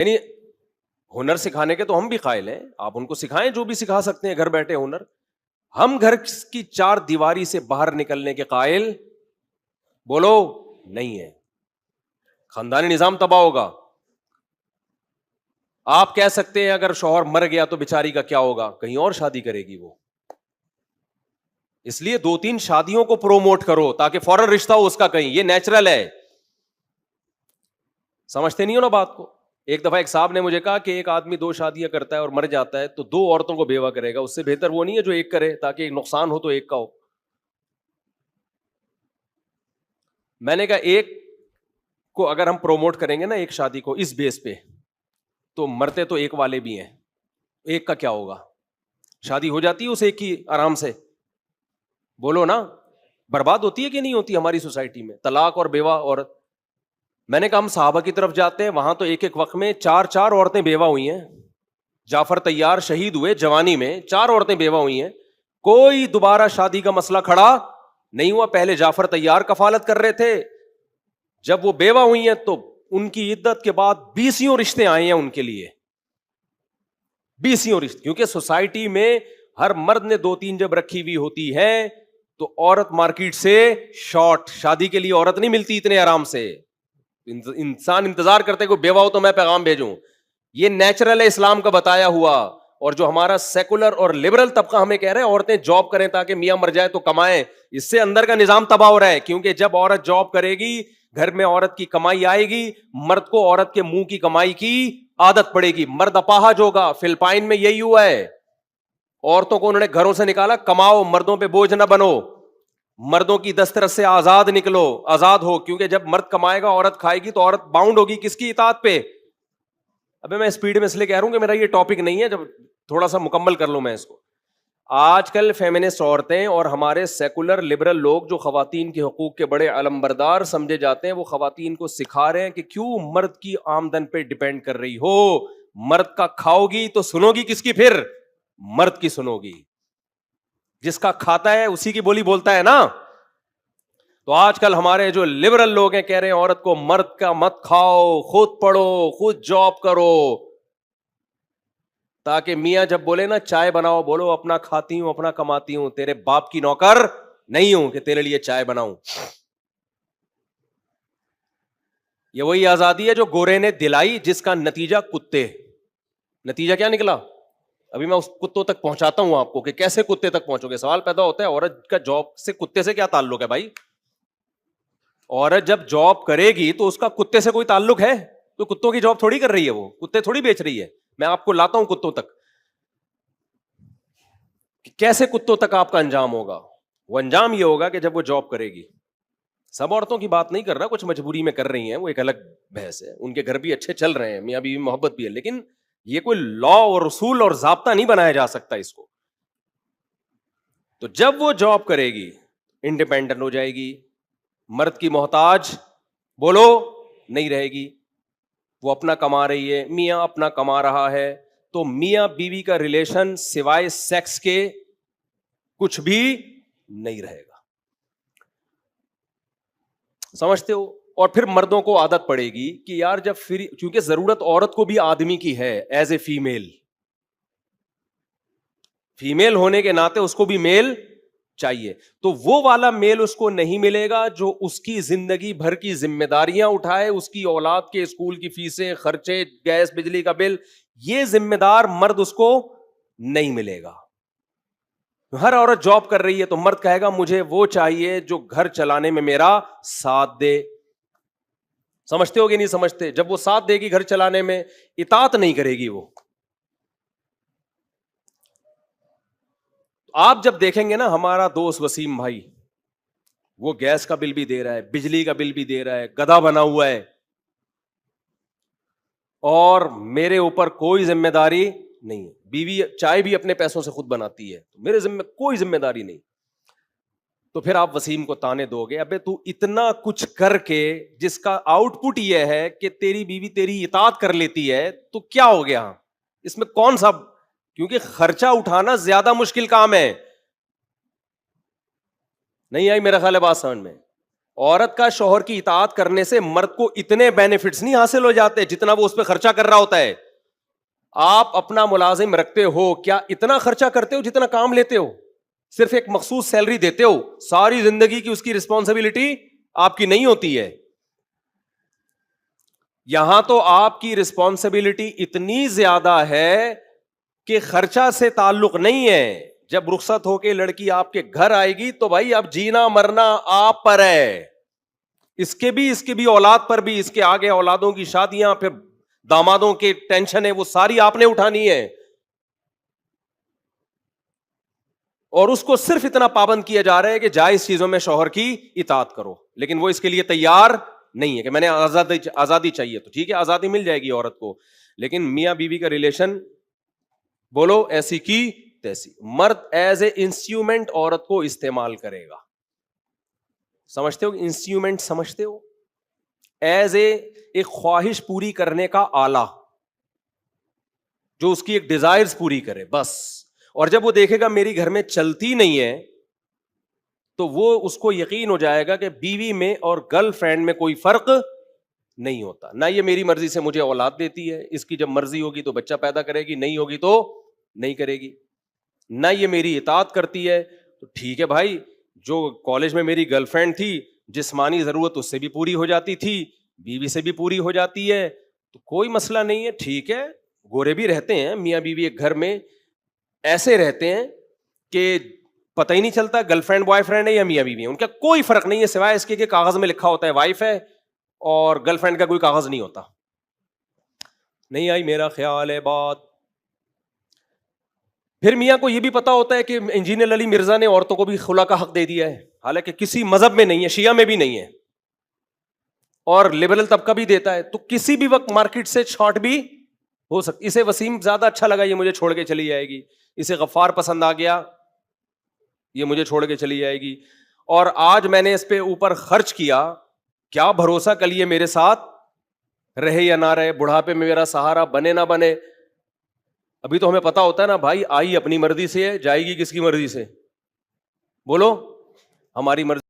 یعنی ہنر سکھانے کے تو ہم بھی قائل ہیں, آپ ان کو سکھائیں جو بھی سکھا سکتے ہیں گھر بیٹھے ہنر. ہم گھر کی چار دیواری سے باہر نکلنے کے قائل بولو نہیں ہے. خاندانی نظام تباہ ہوگا. آپ کہہ سکتے ہیں اگر شوہر مر گیا تو بیچاری کا کیا ہوگا, کہیں اور شادی کرے گی وہ. اس لیے 2-3 شادیوں کو پروموٹ کرو تاکہ فوراً رشتہ ہو اس کا کہیں, یہ نیچرل ہے. سمجھتے نہیں ہو نا بات کو. ایک دفعہ ایک صاحب نے مجھے کہا کہ ایک آدمی 2 شادیاں کرتا ہے اور مر جاتا ہے تو 2 عورتوں کو بیوہ کرے گا, اس سے بہتر وہ نہیں ہے جو ایک کرے تاکہ ایک نقصان ہو تو ایک کا ہو. میں نے کہا ایک کو اگر ہم پروموٹ کریں گے نا ایک شادی کو اس بیس پہ, تو مرتے تو ایک والے بھی ہیں, ایک کا کیا ہوگا؟ شادی ہو جاتی ہے اس ایک کی آرام سے, بولو نا. برباد ہوتی ہے کہ نہیں ہوتی ہماری سوسائٹی میں طلاق اور بیوہ عورت. میں نے کہا ہم صحابہ کی طرف جاتے ہیں, وہاں تو ایک ایک وقت میں 4 عورتیں بیوہ ہوئی ہیں. جعفر طیار شہید ہوئے جوانی میں, 4 عورتیں بیوہ ہوئی ہیں. کوئی دوبارہ شادی کا مسئلہ کھڑا نہیں ہوا. پہلے جعفر طیار کفالت کر رہے تھے, جب وہ بیوہ ہوئی ہیں تو ان کی عدت کے بعد 20 رشتے آئے ہیں ان کے لیے, 20 رشتے. کیونکہ سوسائٹی میں ہر مرد نے 2-3 جب رکھی ہوئی ہوتی ہے تو عورت مارکیٹ سے شارٹ, شادی کے لیے عورت نہیں ملتی اتنے آرام سے. انسان انتظار کرتے کوئی بیوہ ہو تو میں پیغام بھیجوں. یہ نیچرل ہے اسلام کا بتایا ہوا. اور جو ہمارا سیکولر اور لبرل طبقہ ہمیں کہہ رہے ہیں عورتیں جاب کریں تاکہ میاں مر جائے تو کمائیں, اس سے اندر کا نظام تباہ ہو رہا ہے. کیونکہ جب عورت جاب کرے گی گھر میں عورت کی کمائی آئے گی, مرد کو عورت کے منہ کی کمائی کی عادت پڑے گی, مرد اپاہج ہوگا. فلپائن میں یہی ہوا ہے, عورتوں کو انہوں نے گھروں سے نکالا, کماؤ مردوں پہ بوجھ نہ بنو, مردوں کی دسترس سے آزاد نکلو, آزاد ہو. کیونکہ جب مرد کمائے گا عورت کھائے گی تو عورت باؤنڈ ہوگی کس کی اطاعت پہ. ابھی میں اسپیڈ میں اس لیے کہہ رہا ہوں کہ میرا یہ ٹاپک نہیں ہے, جب تھوڑا سا مکمل کر لوں میں اس کو. آج کل فیمنسٹ عورتیں اور ہمارے سیکولر لبرل لوگ جو خواتین کے حقوق کے بڑے علمبردار سمجھے جاتے ہیں, وہ خواتین کو سکھا رہے ہیں کہ کیوں مرد کی آمدن پہ ڈیپینڈ کر رہی ہو. مرد کا کھاؤ گی تو سنو گی کس کی, پھر مرد کی سنو گی. جس کا کھاتا ہے اسی کی بولی بولتا ہے نا. تو آج کل ہمارے جو لبرل لوگ ہیں کہہ رہے ہیں عورت کو مرد کا مت کھاؤ, خود پڑھو, خود جاب کرو, تاکہ میاں جب بولے نا چائے بناؤ بولو اپنا کھاتی ہوں اپنا کماتی ہوں, تیرے باپ کی نوکر نہیں ہوں کہ تیرے لیے چائے بناؤں. یہ وہی آزادی ہے جو گورے نے دلائی, جس کا نتیجہ کتے. نتیجہ کیا نکلا ابھی میں اس کتوں تک پہنچاتا ہوں آپ کو کہ کیسے کتے تک پہنچو گے. سوال پیدا ہوتا ہے عورت کا جاب سے کتے سے کیا تعلق ہے بھائی؟ عورت جب جاب کرے گی تو اس کا کتے سے کوئی تعلق ہے؟ تو کتوں کی جاب تھوڑی کر رہی ہے, وہ کتے تھوڑی بیچ رہی ہے. میں آپ کو لاتا ہوں کتوں تک, کیسے کتوں تک آپ کا انجام ہوگا. وہ انجام یہ ہوگا کہ جب وہ جاب کرے گی, سب عورتوں کی بات نہیں کر رہا, کچھ مجبوری میں کر رہی ہیں, وہ ایک الگ بحث ہے, ان کے گھر بھی اچھے چل رہے ہیں, میاں بیوی محبت بھی ہے, لیکن یہ کوئی لا اور اصول اور ضابطہ نہیں بنایا جا سکتا اس کو. تو جب وہ جاب کرے گی انڈیپینڈنٹ ہو جائے گی, مرد کی محتاج بولو نہیں رہے گی, وہ اپنا کما رہی ہے, میاں اپنا کما رہا ہے, تو میاں بیوی کا ریلیشن سوائے سیکس کے کچھ بھی نہیں رہے گا. سمجھتے ہو؟ اور پھر مردوں کو عادت پڑے گی کہ یار جب پھر, چونکہ ضرورت عورت کو بھی آدمی کی ہے ایز اے فیمیل ہونے کے ناطے اس کو بھی میل چاہیے, تو وہ والا میل اس کو نہیں ملے گا جو اس کی زندگی بھر کی ذمہ داریاں اٹھائے, اس کی اولاد کے اسکول کی فیسیں, خرچے, گیس بجلی کا بل, یہ ذمہ دار مرد اس کو نہیں ملے گا. ہر عورت جاب کر رہی ہے تو مرد کہے گا مجھے وہ چاہیے جو گھر چلانے میں میرا ساتھ دے. سمجھتے ہو کہ نہیں سمجھتے؟ جب وہ ساتھ دے گی گھر چلانے میں, اطاعت نہیں کرے گی وہ. آپ جب دیکھیں گے نا ہمارا دوست وسیم بھائی, وہ گیس کا بل بھی دے رہا ہے, بجلی کا بل بھی دے رہا ہے, گدھا بنا ہوا ہے, اور میرے اوپر کوئی ذمہ داری نہیں ہے. بیوی چائے بھی اپنے پیسوں سے خود بناتی ہے, تو میرے ذمہ کوئی ذمہ داری نہیں. تو پھر آپ وسیم کو تانے دو گے, ابے تو اتنا کچھ کر کے جس کا آؤٹ پٹ یہ ہے کہ تیری بیوی تیری اطاعت کر لیتی ہے, تو کیا ہو گیا اس میں؟ کون سا, کیونکہ خرچہ اٹھانا زیادہ مشکل کام ہے. نہیں آئی میرا خیال ہے بات سمجھ میں؟ عورت کا شوہر کی اطاعت کرنے سے مرد کو اتنے بینیفٹس نہیں حاصل ہو جاتے جتنا وہ اس پہ خرچہ کر رہا ہوتا ہے. آپ اپنا ملازم رکھتے ہو, کیا اتنا خرچہ کرتے ہو جتنا کام لیتے ہو؟ صرف ایک مخصوص سیلری دیتے ہو, ساری زندگی کی اس کی رسپانسبلٹی آپ کی نہیں ہوتی ہے. یہاں تو آپ کی رسپانسبلٹی اتنی زیادہ ہے کہ خرچہ سے تعلق نہیں ہے. جب رخصت ہو کے لڑکی آپ کے گھر آئے گی تو بھائی اب جینا مرنا آپ پر ہے, اس کے بھی اولاد پر بھی, اس کے آگے اولادوں کی شادیاں, پھر دامادوں کے ٹینشن ہے, وہ ساری آپ نے اٹھانی ہے. اور اس کو صرف اتنا پابند کیا جا رہا ہے کہ جائز چیزوں میں شوہر کی اطاعت کرو, لیکن وہ اس کے لیے تیار نہیں ہے کہ میں نے آزادی چاہیے. تو ٹھیک ہے, آزادی مل جائے گی عورت کو, لیکن میاں بیوی کا ریلیشن بولو ایسی کی تیسی. مرد ایز اے انسٹرومنٹ عورت کو استعمال کرے گا. سمجھتے ہو انسٹرومنٹ؟ سمجھتے ہو ایز اے ایک خواہش پوری کرنے کا آلہ, جو اس کی ایک ڈیزائرز پوری کرے بس. اور جب وہ دیکھے گا میری گھر میں چلتی نہیں ہے تو وہ اس کو یقین ہو جائے گا کہ بیوی میں اور گرل فرینڈ میں کوئی فرق نہیں ہوتا. نہ یہ میری مرضی سے مجھے اولاد دیتی ہے, اس کی جب مرضی ہوگی تو بچہ پیدا کرے گی, نہیں ہوگی تو نہیں کرے گی. نہ یہ میری اطاعت کرتی ہے, تو ٹھیک ہے بھائی, جو کالج میں میری گرل فرینڈ تھی, جسمانی ضرورت اس سے بھی پوری ہو جاتی تھی, بیوی سے بھی پوری ہو جاتی ہے, تو کوئی مسئلہ نہیں ہے. ٹھیک ہے, گورے بھی رہتے ہیں میاں بیوی ایک گھر میں, ایسے رہتے ہیں کہ پتہ ہی نہیں چلتا گرل فرینڈ بوائے فرینڈ ہے یا میاں بیوی ہے, ان کا کوئی فرق نہیں ہے سوائے اس کے کہ کاغذ میں لکھا ہوتا ہے وائف ہے اور گرل فرینڈ کا کوئی کاغذ نہیں ہوتا. نہیں آئی میرا خیال ہے بات. پھر میاں کو یہ بھی پتا ہوتا ہے کہ انجینئر علی مرزا نے عورتوں کو بھی خلا کا حق دے دیا ہے, حالانکہ کسی مذہب میں نہیں ہے, شیعہ میں بھی نہیں ہے, اور لبرل طبقہ بھی دیتا ہے. تو کسی بھی وقت مارکیٹ سے شارٹ بھی ہو سکتی. اسے وسیم زیادہ اچھا لگا, یہ مجھے چھوڑ کے چلی جائے گی. اسے غفار پسند آ گیا, یہ مجھے چھوڑ کے چلی جائے گی. اور آج میں نے اس پہ اوپر خرچ کیا, کیا بھروسہ کل یہ میرے ساتھ رہے یا نہ رہے, بڑھاپے میں میرا سہارا بنے نہ بنے. ابھی تو ہمیں پتا ہوتا ہے نا بھائی, آئی اپنی مرضی سے ہے, جائے گی کس کی مرضی سے؟ بولو, ہماری مرضی.